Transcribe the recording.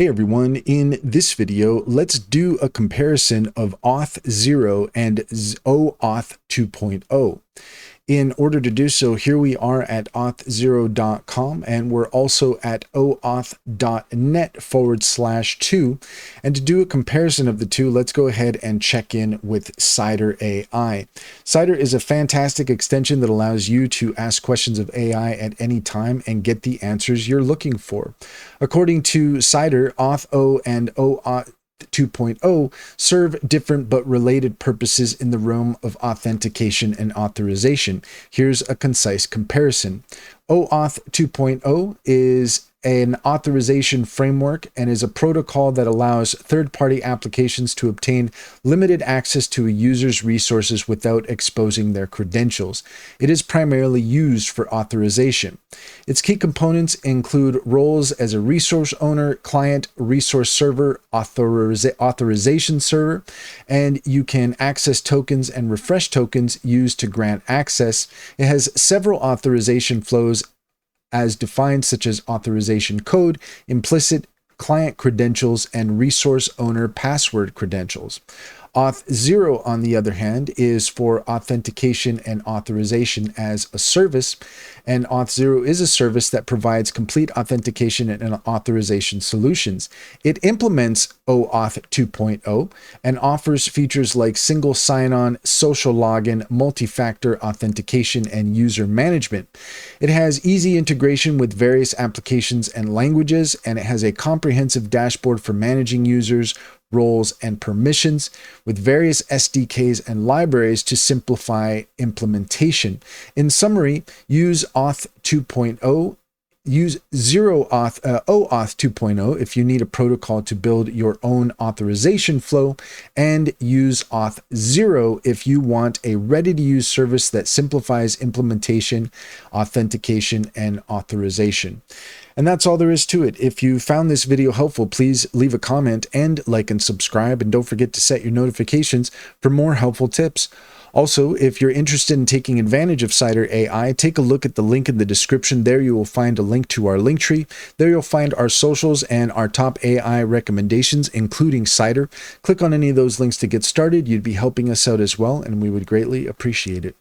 Hey everyone, in this video, let's do a comparison of Auth0 and OAuth 2.0. In order to do so, here we are at auth0.com and we're also at oauth.net/2. And to do a comparison of the two, let's go ahead and check in with Cider AI. Cider is a fantastic extension that allows you to ask questions of AI at any time and get the answers you're looking for. According to Cider, Auth0 and OAuth 2.0 serve different but related purposes in the realm of authentication and authorization. Here's a concise comparison. OAuth 2.0 is an authorization framework and is a protocol that allows third-party applications to obtain limited access to a user's resources without exposing their credentials. It is primarily used for authorization. Its key components include roles as a resource owner, client, resource server, authorization server, and you can access tokens and refresh tokens used to grant access. It has several authorization flows as defined, such as authorization code, implicit client credentials, and resource owner password credentials. Auth0, on the other hand, is for authentication and authorization as a service, and Auth0 is a service that provides complete authentication and authorization solutions. It implements OAuth 2.0 and offers features like single sign-on, social login, multi-factor authentication, and user management. It has easy integration with various applications and languages, and it has a comprehensive dashboard for managing users, roles, and permissions with various SDKs and libraries to simplify implementation. In summary, use OAuth 2.0. Use OAuth 2.0 if you need a protocol to build your own authorization flow, and use Auth0 if you want a ready-to-use service that simplifies implementation, authentication, and authorization. And that's all there is to it. If you found this video helpful, please leave a comment and like and subscribe, and don't forget to set your notifications for more helpful tips. Also, if you're interested in taking advantage of Cider AI, take a look at the link in the description. There you will find a link to our link tree. There you'll find our socials and our top AI recommendations, including Cider. Click on any of those links to get started. You'd be helping us out as well, and we would greatly appreciate it.